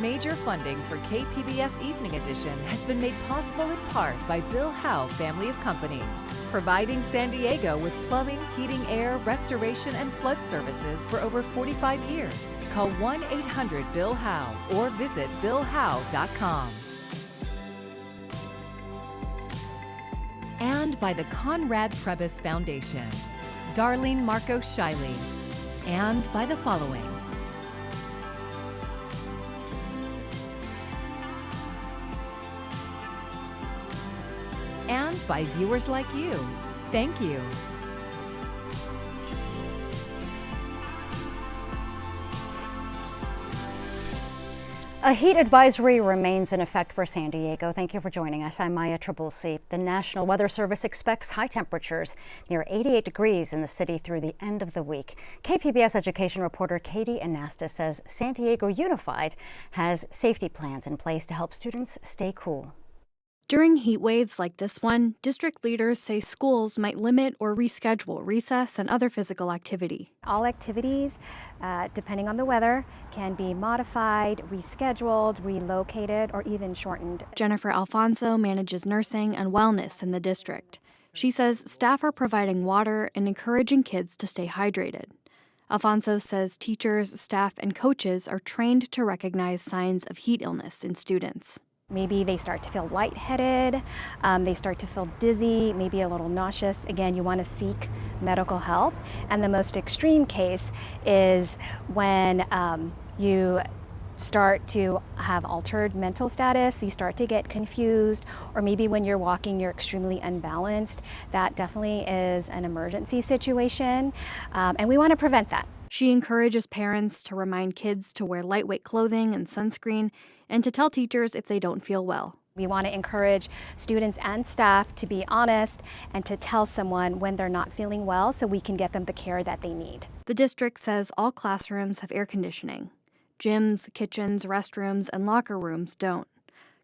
Major funding for KPBS Evening Edition has been made possible in part by Bill Howe Family of Companies, providing San Diego with plumbing, heating, air, restoration, and flood services for over 45 years. Call 1-800-BILL-HOWE or visit billhowe.com. And by the Conrad Prebys Foundation, Darlene Marcos Shiley, and by the following. And by viewers like you. Thank you. A heat advisory remains in effect for San Diego. Thank you for joining us. I'm Maya Trabulsi. The National Weather Service expects high temperatures near 88 degrees in the city through the end of the week. KPBS education reporter Katie Anastas says San Diego Unified has safety plans in place to help students stay cool. During heat waves like this one, district leaders say schools might limit or reschedule recess and other physical activity. All activities, depending on the weather, can be modified, rescheduled, relocated, or even shortened. Jennifer Alfonso manages nursing and wellness in the district. She says staff are providing water and encouraging kids to stay hydrated. Alfonso says teachers, staff, and coaches are trained to recognize signs of heat illness in students. Maybe they start to feel lightheaded, they start to feel dizzy, maybe a little nauseous. Again, you want to seek medical help. And the most extreme case is when you start to have altered mental status, you start to get confused, or maybe when you're walking, you're extremely unbalanced. That definitely is an emergency situation, and we want to prevent that. She encourages parents to remind kids to wear lightweight clothing and sunscreen, and to tell teachers if they don't feel well. We want to encourage students and staff to be honest and to tell someone when they're not feeling well so we can get them the care that they need. The district says all classrooms have air conditioning. Gyms, kitchens, restrooms, and locker rooms don't.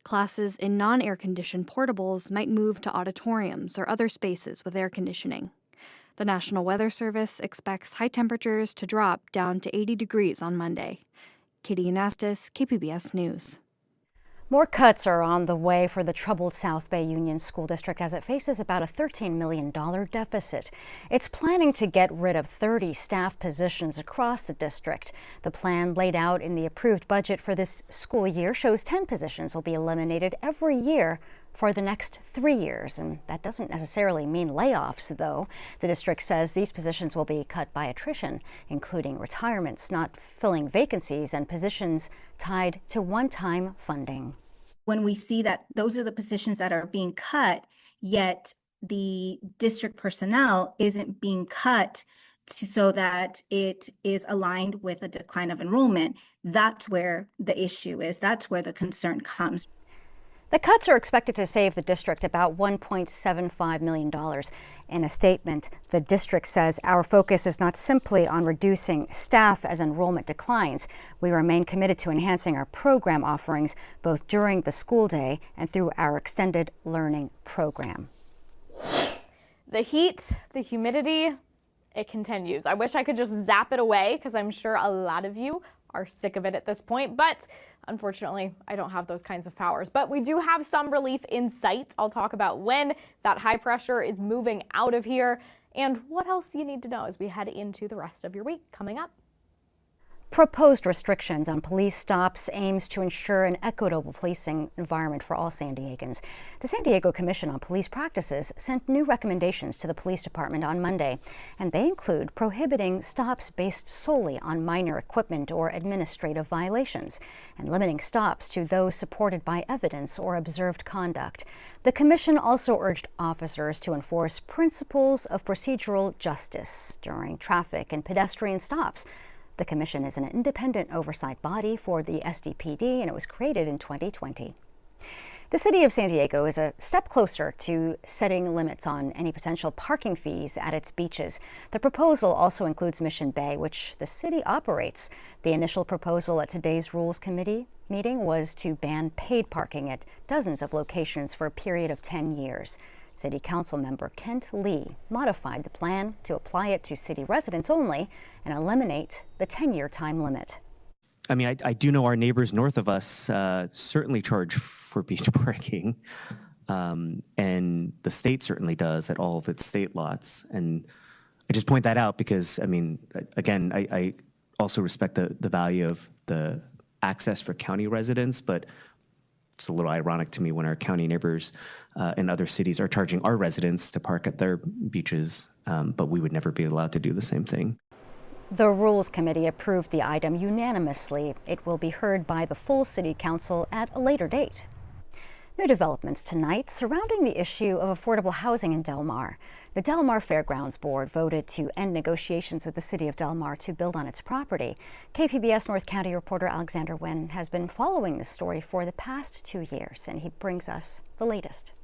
Classes in non-air conditioned portables might move to auditoriums or other spaces with air conditioning. The National Weather Service expects high temperatures to drop down to 80 degrees on Monday. Katie Anastas, KPBS News. More cuts are on the way for the troubled South Bay Union School District as it faces about a $13 million deficit. It's planning to get rid of 30 staff positions across the district. The plan laid out in the approved budget for this school year shows 10 positions will be eliminated every year for the next 3 years, and that doesn't necessarily mean layoffs, though. The district says these positions will be cut by attrition, including retirements, not filling vacancies, and positions tied to one-time funding. When we see that those are the positions that are being cut, yet the district personnel isn't being cut so that it is aligned with a decline of enrollment, that's where the issue is. That's where the concern comes. The cuts are expected to save the district about $1.75 million. In a statement, the district says our focus is not simply on reducing staff as enrollment declines. We remain committed to enhancing our program offerings both during the school day and through our extended learning program. The heat, the humidity, it continues. I wish I could just zap it away because I'm sure a lot of you are sick of it at this point, but unfortunately, I don't have those kinds of powers. But we do have some relief in sight. I'll talk about when that high pressure is moving out of here and what else you need to know as we head into the rest of your week coming up. Proposed restrictions on police stops aims to ensure an equitable policing environment for all San Diegans. The San Diego Commission on Police Practices sent new recommendations to the police department on Monday, and they include prohibiting stops based solely on minor equipment or administrative violations, and limiting stops to those supported by evidence or observed conduct. The commission also urged officers to enforce principles of procedural justice during traffic and pedestrian stops. The commission is an independent oversight body for the SDPD, and it was created in 2020. The city of San Diego is a step closer to setting limits on any potential parking fees at its beaches. The proposal also includes Mission Bay, which the city operates. The initial proposal at today's Rules Committee meeting was to ban paid parking at dozens of locations for a period of 10 years. City Council member Kent Lee modified the plan to apply it to city residents only and eliminate the 10-year time limit. I mean, I do know our neighbors north of us certainly charge for beach parking, and the state certainly does at all of its state lots. And I just point that out because, I mean, again, I also respect the value of the access for county residents, but it's a little ironic to me when our county neighbors in other cities are charging our residents to park at their beaches, but we would never be allowed to do the same thing. The Rules Committee approved the item unanimously. It will be heard by the full City Council at a later date. New developments tonight surrounding the issue of affordable housing in Del Mar. The Del Mar Fairgrounds Board voted to end negotiations with the City of Del Mar to build on its property. KPBS North County reporter Alexander Nguyen has been following this story for the past 2 years, and he brings us the latest.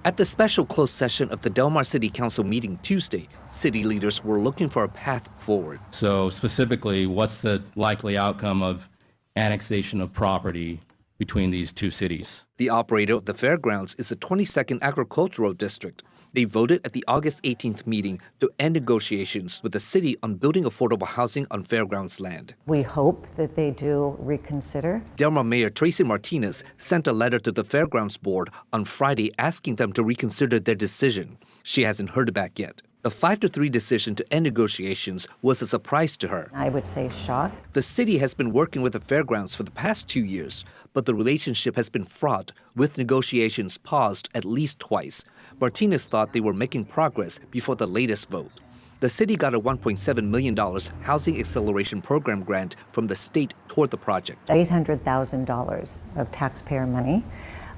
At the special closed session of the Del Mar City Council meeting Tuesday, city leaders were looking for a path forward. So specifically, what's the likely outcome of annexation of property between these two cities? The operator of the fairgrounds is the 22nd Agricultural District. They voted at the August 18th meeting to end negotiations with the city on building affordable housing on fairgrounds land. We hope that they do reconsider. Del Mar Mayor Tracy Martinez sent a letter to the Fairgrounds Board on Friday asking them to reconsider their decision. She hasn't heard back yet. The 5-3 decision to end negotiations was a surprise to her. I would say shock. The city has been working with the fairgrounds for the past 2 years, but the relationship has been fraught, with negotiations paused at least twice. Martinez thought they were making progress before the latest vote. The city got a $1.7 million Housing Acceleration Program grant from the state toward the project. $800,000 of taxpayer money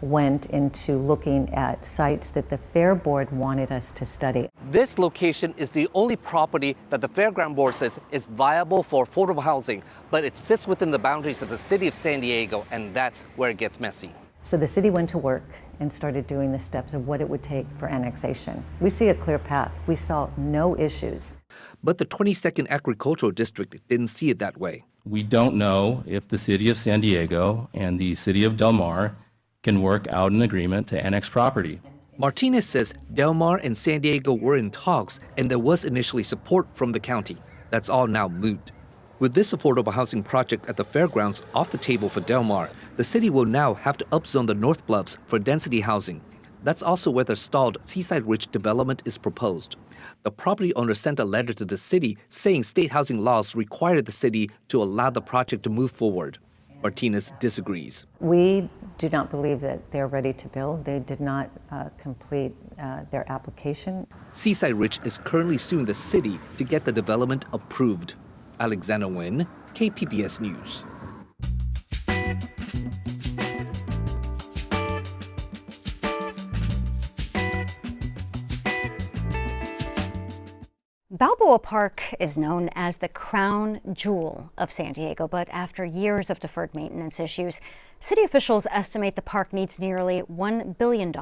went into looking at sites that the Fair Board wanted us to study. This location is the only property that the Fairground Board says is viable for affordable housing, but it sits within the boundaries of the city of San Diego, and that's where it gets messy. So the city went to work and started doing the steps of what it would take for annexation. We see a clear path. We saw no issues. But the 22nd Agricultural District didn't see it that way. We don't know if the city of San Diego and the city of Del Mar can work out an agreement to annex property. Martinez says Del Mar and San Diego were in talks and there was initially support from the county. That's all now moot. With this affordable housing project at the fairgrounds off the table for Del Mar, the city will now have to upzone the North Bluffs for density housing. That's also where the stalled Seaside Ridge development is proposed. The property owner sent a letter to the city saying state housing laws require the city to allow the project to move forward. Martinez disagrees. We do not believe that they're ready to build. They did not complete their application. Seaside Ridge is currently suing the city to get the development approved. Alexander Nguyen, KPBS News. Balboa Park is known as the crown jewel of San Diego, but after years of deferred maintenance issues, city officials estimate the park needs nearly $1 billion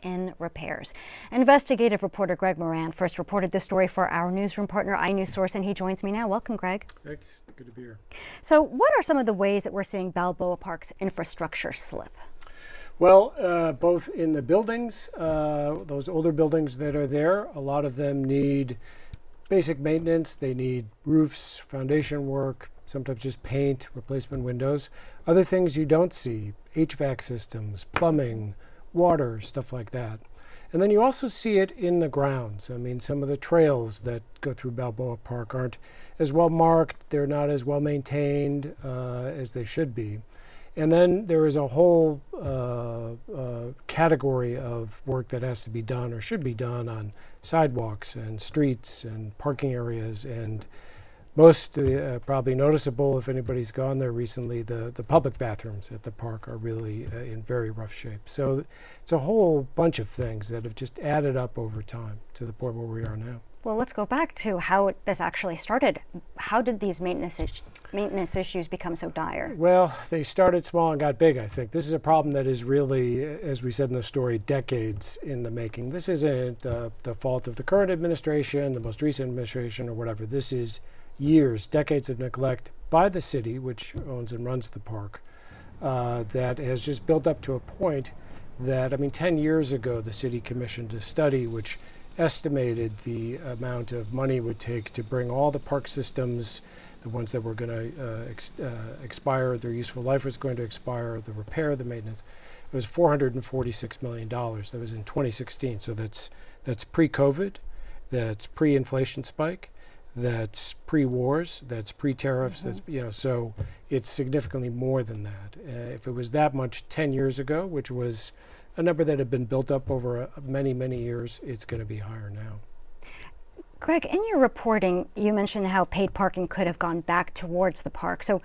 in repairs. Investigative reporter Greg Moran first reported this story for our newsroom partner iNewsSource, and he joins me now. Welcome, Greg. Thanks. Good to be here. So what are some of the ways that we're seeing Balboa Park's infrastructure slip? Well, both in the buildings, those older buildings that are there, a lot of them need basic maintenance. They need roofs, foundation work, sometimes just paint, replacement windows. Other things you don't see, HVAC systems, plumbing, water, stuff like that. And then you also see it in the grounds. I mean, some of the trails that go through Balboa Park aren't as well marked. They're not as well maintained as they should be. And then there is a whole category of work that has to be done or should be done on sidewalks and streets and parking areas, and most probably noticeable if anybody's gone there recently, the public bathrooms at the park are really in very rough shape. So it's a whole bunch of things that have just added up over time to the point where we are now. Well, let's go back to how this actually started. How did these maintenance issues become so dire? Well, they started small and got big, I think. This is a problem that is really, as we said in the story, decades in the making. This isn't the fault of the current administration, the most recent administration, or whatever. This is years, decades of neglect by the city, which owns and runs the park, that has just built up to a point that, I mean, 10 years ago, the city commissioned a study which estimated the amount of money it would take to bring all the park systems, the ones that were going to expire, their useful life was going to expire, the repair, the maintenance. It was $446 million. That was in 2016. So that's pre-COVID, that's pre-inflation spike, that's pre-wars, that's pre-tariffs. That's, so it's significantly more than that. If it was that much 10 years ago, which was a number that had been built up over many, many years, it's going to be higher now. Greg, in your reporting, you mentioned how paid parking could have gone back towards the park. So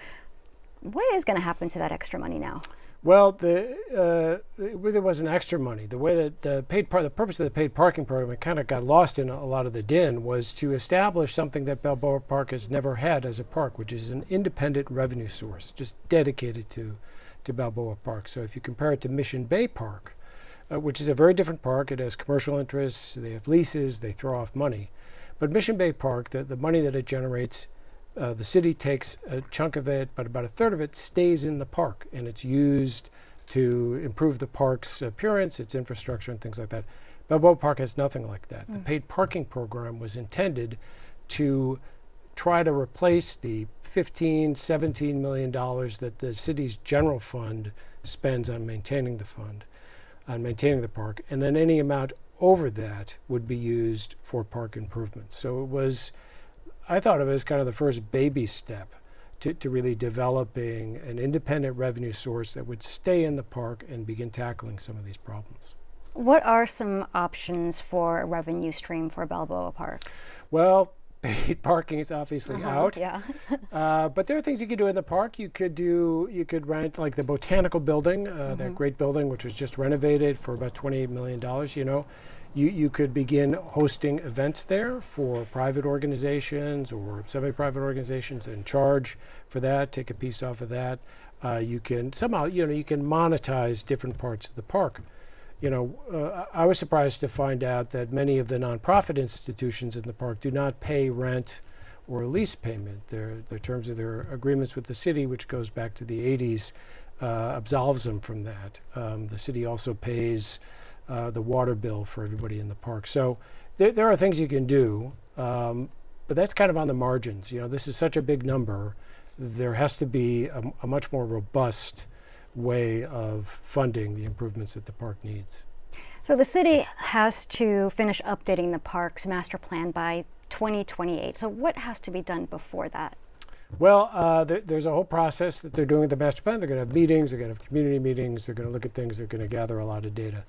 what is going to happen to that extra money now? Well, there wasn't extra money. The way that the purpose of the paid parking program, it kind of got lost in a lot of the din, was to establish something that Balboa Park has never had as a park, which is an independent revenue source, just dedicated to Balboa Park. So if you compare it to Mission Bay Park, which is a very different park, it has commercial interests, they have leases, they throw off money. But Mission Bay Park, the money that it generates, the city takes a chunk of it, but about a third of it stays in the park, and it's used to improve the park's appearance, its infrastructure, and things like that. Balboa Park has nothing like that. The paid parking program was intended to try to replace the $17 million that the city's general fund spends on maintaining the park, and then any amount over that would be used for park improvements. So I thought of it as kind of the first baby step to really developing an independent revenue source that would stay in the park and begin tackling some of these problems. What are some options for a revenue stream for Balboa Park? Well, paid parking is obviously out. Yeah. But there are things you could do in the park. You could rent like the botanical building, that great building which was just renovated for about $28 million. You could begin hosting events there for private organizations or semi-private organizations and charge for that, take a piece off of that. You can somehow, you can monetize different parts of the park. I was surprised to find out that many of the nonprofit institutions in the park do not pay rent or lease payment. The terms of their agreements with the city, which goes back to the 80s, absolves them from that. The city also pays the water bill for everybody in the park. So there are things you can do, but that's kind of on the margins. This is such a big number. There has to be a much more robust way of funding the improvements that the park needs. So the city has to finish updating the park's master plan by 2028. So what has to be done before that? Well, there's a whole process that they're doing with the master plan. They're going to have meetings, they're going to have community meetings, they're going to look at things, they're going to gather a lot of data.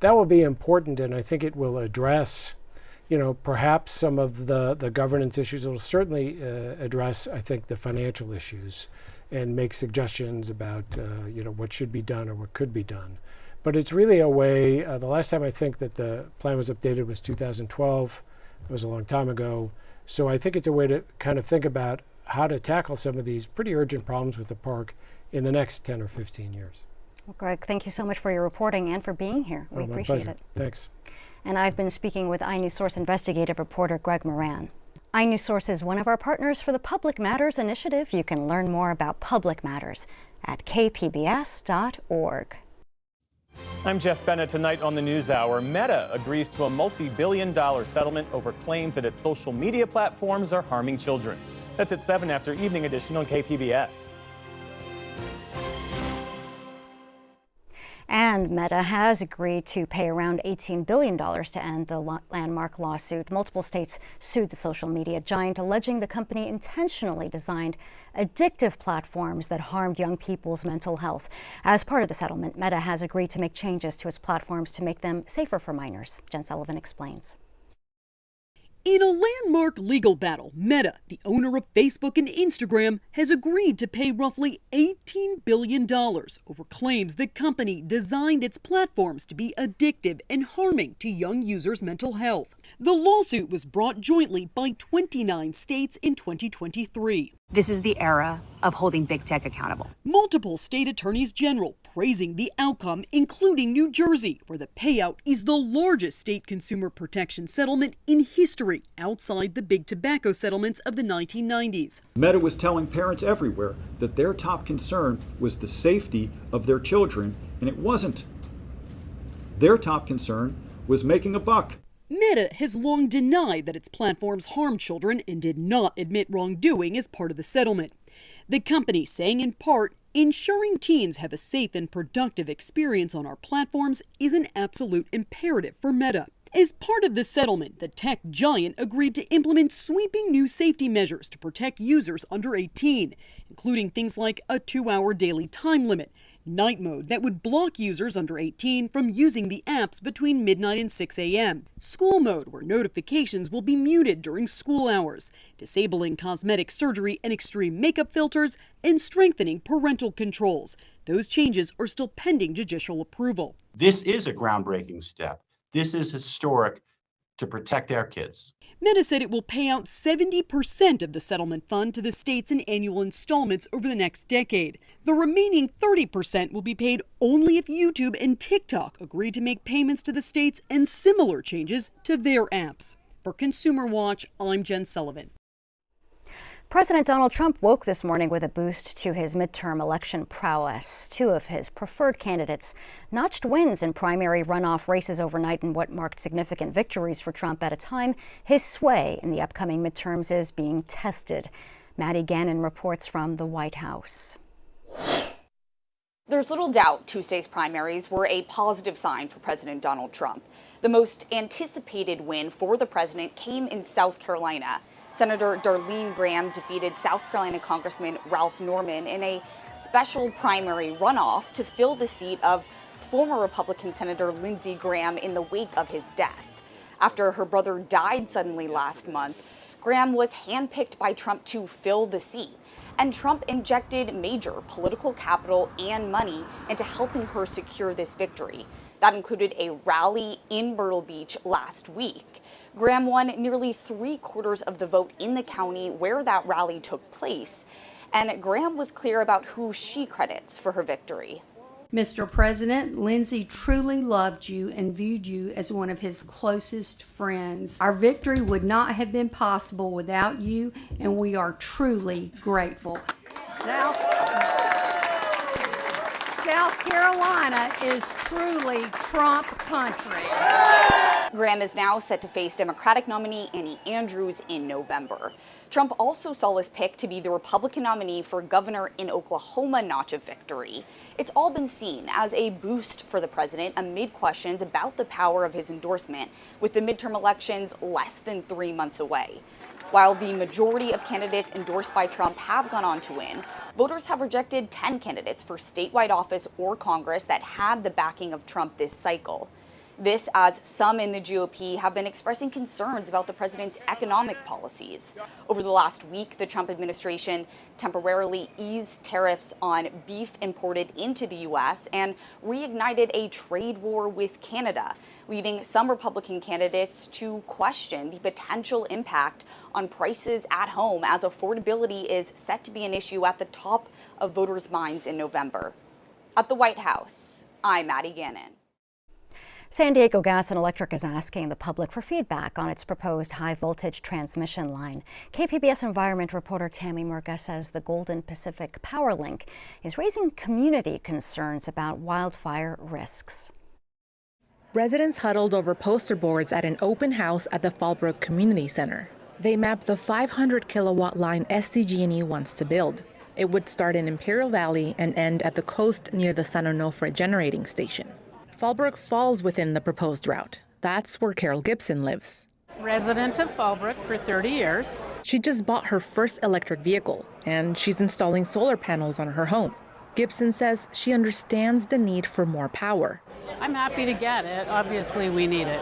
That will be important, and I think it will address, perhaps some of the governance issues. It will certainly address, I think, the financial issues and make suggestions about, what should be done or what could be done. But it's really a way, the last time I think that the plan was updated was 2012. It was a long time ago. So I think it's a way to kind of think about how to tackle some of these pretty urgent problems with the park in the next 10 or 15 years. Well, Greg, thank you so much for your reporting and for being here. We appreciate it. Thanks. And I've been speaking with iNews Source investigative reporter Greg Moran. iNews Source is one of our partners for the Public Matters Initiative. You can learn more about Public Matters at kpbs.org. I'm Jeff Bennett. Tonight on the NewsHour, Meta agrees to a multi-billion-dollar settlement over claims that its social media platforms are harming children. That's at 7 after Evening Edition on KPBS. And Meta has agreed to pay around $18 billion to end the landmark lawsuit. Multiple states sued the social media giant, alleging the company intentionally designed addictive platforms that harmed young people's mental health. As part of the settlement, Meta has agreed to make changes to its platforms to make them safer for minors. Jen Sullivan explains. In a landmark legal battle, Meta, the owner of Facebook and Instagram, has agreed to pay roughly $18 billion over claims the company designed its platforms to be addictive and harming to young users' mental health. The lawsuit was brought jointly by 29 states in 2023. This is the era of holding big tech accountable. Multiple state attorneys general praising the outcome, including New Jersey, where the payout is the largest state consumer protection settlement in history outside the big tobacco settlements of the 1990s. Meta was telling parents everywhere that their top concern was the safety of their children, and it wasn't. Their top concern was making a buck. Meta has long denied that its platforms harm children and did not admit wrongdoing as part of the settlement. The company saying in part, ensuring teens have a safe and productive experience on our platforms is an absolute imperative for Meta. As part of the settlement, the tech giant agreed to implement sweeping new safety measures to protect users under 18, including things like a 2-hour daily time limit, night mode that would block users under 18 from using the apps between midnight and 6 a.m., school mode where notifications will be muted during school hours, disabling cosmetic surgery and extreme makeup filters, and strengthening parental controls. Those changes are still pending judicial approval. This is a groundbreaking step. This is historic to protect our kids. Meta said it will pay out 70% of the settlement fund to the states in annual installments over the next decade. The remaining 30% will be paid only if YouTube and TikTok agree to make payments to the states and similar changes to their apps. For Consumer Watch, I'm Jen Sullivan. President Donald Trump woke this morning with a boost to his midterm election prowess. Two of his preferred candidates notched wins in primary runoff races overnight in what marked significant victories for Trump at a time his sway in the upcoming midterms is being tested. Maddie Gannon reports from the White House. There's little doubt Tuesday's primaries were a positive sign for President Donald Trump. The most anticipated win for the president came in South Carolina. Senator Darlene Graham defeated South Carolina Congressman Ralph Norman in a special primary runoff to fill the seat of former Republican Senator Lindsey Graham in the wake of his death. After her brother died suddenly last month, Graham was handpicked by Trump to fill the seat, and Trump injected major political capital and money into helping her secure this victory. That included a rally in Myrtle Beach last week. Graham won nearly 3/4 of the vote in the county where that rally took place, and Graham was clear about who she credits for her victory. Mr. President, Lindsey truly loved you and viewed you as one of his closest friends. Our victory would not have been possible without you, and we are truly grateful. South Carolina is truly Trump country. Graham is now set to face Democratic nominee Annie Andrews in November. Trump also saw his pick to be the Republican nominee for governor in Oklahoma notch a victory. It's all been seen as a boost for the president amid questions about the power of his endorsement, with the midterm elections less than 3 months away. While the majority of candidates endorsed by Trump have gone on to win, voters have rejected 10 candidates for statewide office or Congress that had the backing of Trump this cycle. This as some in the GOP have been expressing concerns about the president's economic policies. Over the last week, the Trump administration temporarily eased tariffs on beef imported into the U.S. and reignited a trade war with Canada, leading some Republican candidates to question the potential impact on prices at home as affordability is set to be an issue at the top of voters' minds in November. At the White House, I'm Maddie Gannon. San Diego Gas and Electric is asking the public for feedback on its proposed high-voltage transmission line. KPBS environment reporter Tammy Murga says the Golden Pacific Power Link is raising community concerns about wildfire risks. Residents huddled over poster boards at an open house at the Fallbrook Community Center. They mapped the 500-kilowatt line SDG&E wants to build. It would start in Imperial Valley and end at the coast near the San Onofre generating station. Fallbrook falls within the proposed route. That's where Carol Gibson lives. Resident of Fallbrook for 30 years. She just bought her first electric vehicle, and she's installing solar panels on her home. Gibson says she understands the need for more power. I'm happy to get it. Obviously, we need it.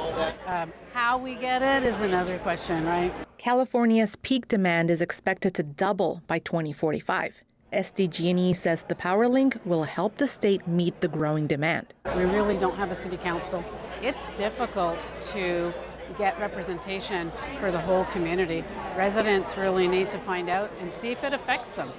How we get it is another question, right? California's peak demand is expected to double by 2045. SDG&E says the power link will help the state meet the growing demand. We really don't have a city council. It's difficult to get representation for the whole community. Residents really need to find out and see if it affects them.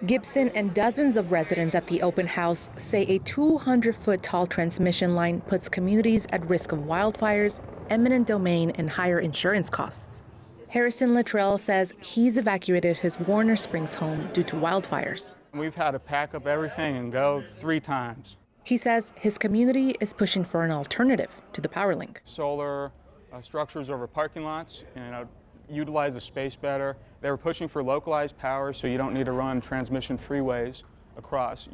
Gibson and dozens of residents at the open house say a 200-foot tall transmission line puts communities at risk of wildfires, eminent domain, and higher insurance costs. Harrison Luttrell says he's evacuated his Warner Springs home due to wildfires. We've had to pack up everything and go 3 times. He says his community is pushing for an alternative to the power link. Solar structures over parking lots and utilize the space better. They were pushing for localized power so you don't need to run transmission freeways across,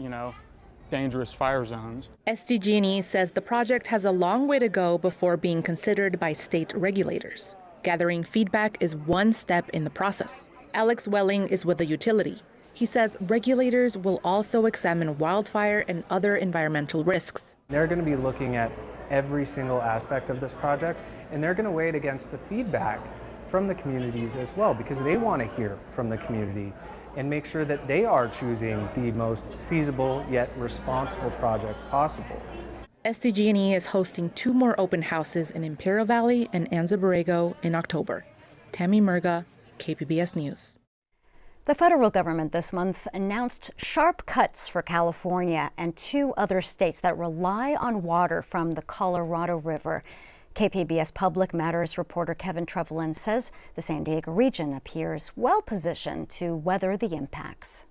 dangerous fire zones. SDG&E says the project has a long way to go before being considered by state regulators. Gathering feedback is one step in the process. Alex Welling is with the utility. He says regulators will also examine wildfire and other environmental risks. They're going to be looking at every single aspect of this project, and they're going to weigh it against the feedback from the communities as well, because they want to hear from the community and make sure that they are choosing the most feasible yet responsible project possible. SDG&E is hosting 2 more open houses in Imperial Valley and Anza Borrego in October. Tammy Murga, KPBS News. The federal government this month announced sharp cuts for California and 2 other states that rely on water from the Colorado River. KPBS Public Matters reporter Kevin Trevelyan says the San Diego region appears well positioned to weather the impacts.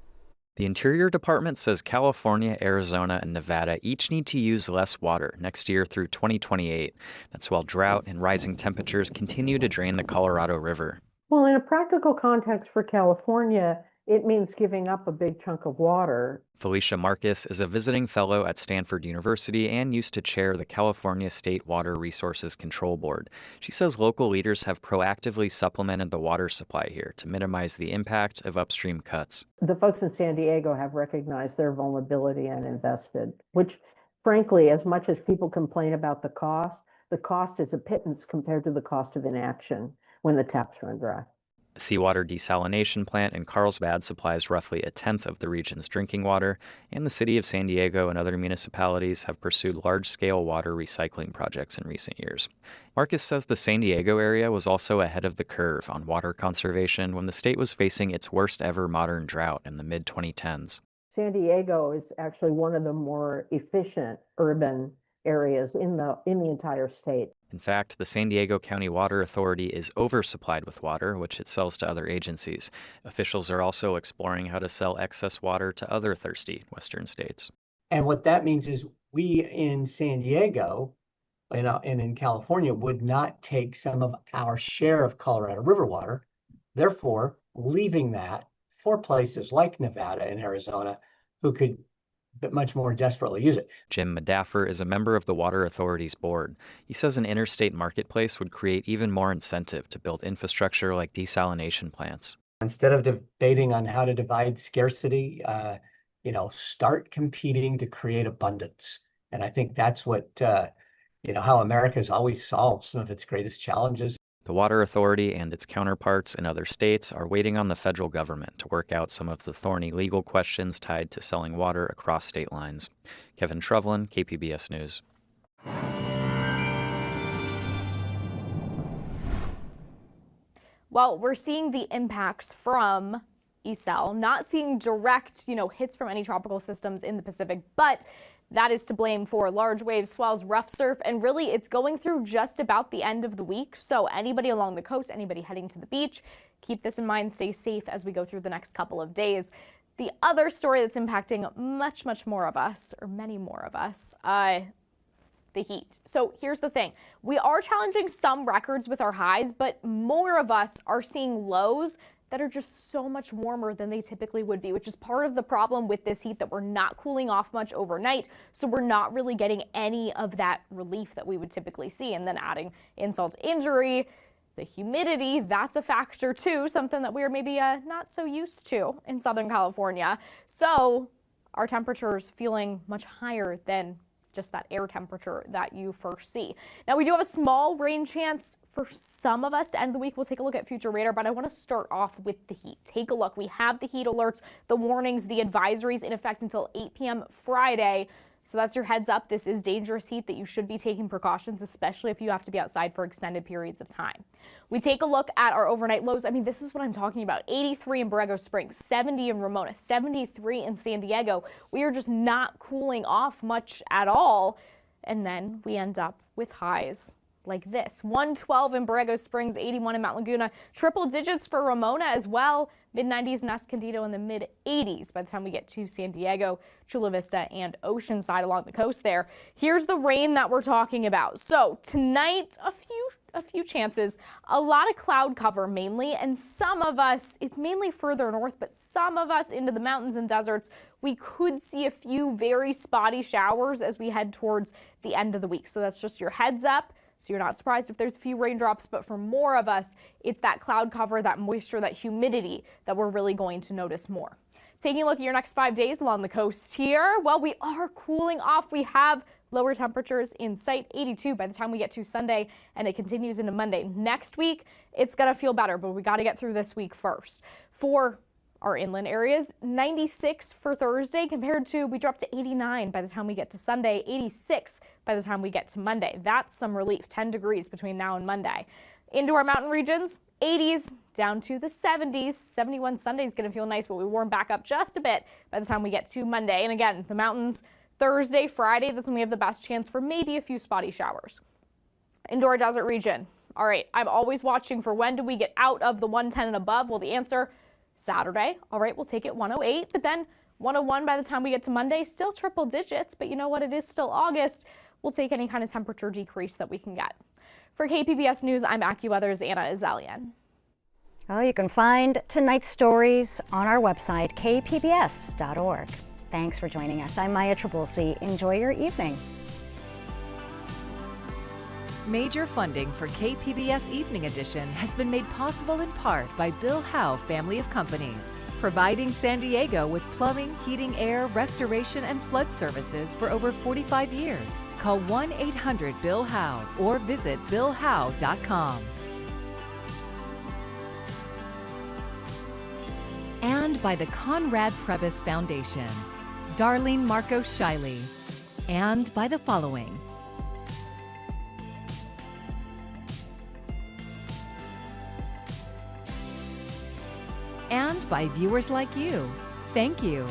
The Interior Department says California, Arizona, and Nevada each need to use less water next year through 2028. That's while drought and rising temperatures continue to drain the Colorado River. Well, in a practical context for California, it means giving up a big chunk of water. Felicia Marcus is a visiting fellow at Stanford University and used to chair the California State Water Resources Control Board. She says local leaders have proactively supplemented the water supply here to minimize the impact of upstream cuts. The folks in San Diego have recognized their vulnerability and invested, which, frankly, as much as people complain about the cost is a pittance compared to the cost of inaction when the taps run dry. A seawater desalination plant in Carlsbad supplies roughly a tenth of the region's drinking water, and the city of San Diego and other municipalities have pursued large-scale water recycling projects in recent years. Marcus says the San Diego area was also ahead of the curve on water conservation when the state was facing its worst ever modern drought in the mid-2010s. San Diego is actually one of the more efficient urban areas in the entire state. In fact, the San Diego County Water Authority is oversupplied with water, which it sells to other agencies. Officials are also exploring how to sell excess water to other thirsty western states. And what that means is we in San Diego and in California would not take some of our share of Colorado River water, therefore leaving that for places like Nevada and Arizona who could but much more desperately use it. Jim Medaffer is a member of the Water Authority's board. He says an interstate marketplace would create even more incentive to build infrastructure like desalination plants. Instead of debating on how to divide scarcity, start competing to create abundance. And I think that's what, how America's always solved some of its greatest challenges. The Water Authority and its counterparts in other states are waiting on the federal government to work out some of the thorny legal questions tied to selling water across state lines. Kevin Trevelyan, KPBS News. Well, we're seeing the impacts from ESEL, not seeing direct, hits from any tropical systems in the Pacific, but that is to blame for large waves, swells, rough surf, and really it's going through just about the end of the week. So anybody along the coast, anybody heading to the beach, keep this in mind, stay safe as we go through the next couple of days. The other story that's impacting much more of us, or many more of us, the heat. So here's the thing. We are challenging some records with our highs, but more of us are seeing lows that are just so much warmer than they typically would be, which is part of the problem with this heat, that we're not cooling off much overnight. So we're not really getting any of that relief that we would typically see. And then adding insult to injury, the humidity, that's a factor too, something that we're maybe not so used to in Southern California. So our temperatures feeling much higher than just that air temperature that you first see. Now, we do have a small rain chance for some of us to end the week. We'll take a look at future radar, but I want to start off with the heat. Take a look. We have the heat alerts, the warnings, the advisories in effect until 8 p.m. Friday. So that's your heads up. This is dangerous heat that you should be taking precautions, especially if you have to be outside for extended periods of time. We take a look at our overnight lows. I mean, this is what I'm talking about. 83 in Borrego Springs, 70 in Ramona, 73 in San Diego. We are just not cooling off much at all. And then we end up with highs like this. 112 in Borrego Springs, 81 in Mount Laguna, triple digits for Ramona as well. Mid-90s in Escondido, and the mid-80s by the time we get to San Diego, Chula Vista, and Oceanside along the coast there. Here's the rain that we're talking about. So tonight, a few chances. A lot of cloud cover mainly, and some of us, it's mainly further north, but some of us into the mountains and deserts, we could see a few very spotty showers as we head towards the end of the week. So that's just your heads up. So you're not surprised if there's a few raindrops, but for more of us, it's that cloud cover, that moisture, that humidity that we're really going to notice more. Taking a look at your next 5 days along the coast here, well, we are cooling off. We have lower temperatures in sight, 82 by the time we get to Sunday, and it continues into Monday. Next week, it's going to feel better, but we got to get through this week first. For our inland areas, 96 for Thursday compared to, we dropped to 89 by the time we get to Sunday, 86 by the time we get to Monday. That's some relief, 10 degrees between now and Monday. Into our mountain regions, 80s down to the 70s. 71 Sunday is going to feel nice, but we warm back up just a bit by the time we get to Monday. And again, the mountains, Thursday, Friday, that's when we have the best chance for maybe a few spotty showers. Into our desert region. All right, I'm always watching for when do we get out of the 110 and above. Well, the answer, Saturday. All right, we'll take it 108, but then 101 by the time we get to Monday, still triple digits, but you know what? It is still August. We'll take any kind of temperature decrease that we can get. For KPBS News, I'm AccuWeather's Anna Azalian. Oh, you can find tonight's stories on our website, kpbs.org. Thanks for joining us. I'm Maya Trabulsi. Enjoy your evening. Major funding for KPBS Evening Edition has been made possible in part by Bill Howe Family of Companies, providing San Diego with plumbing, heating, air, restoration, and flood services for over 45 years. Call 1-800-BILL-HOWE or visit billhowe.com. And by the Conrad Prebys Foundation, Darlene Marcos Shiley, and by the following. And by viewers like you. Thank you.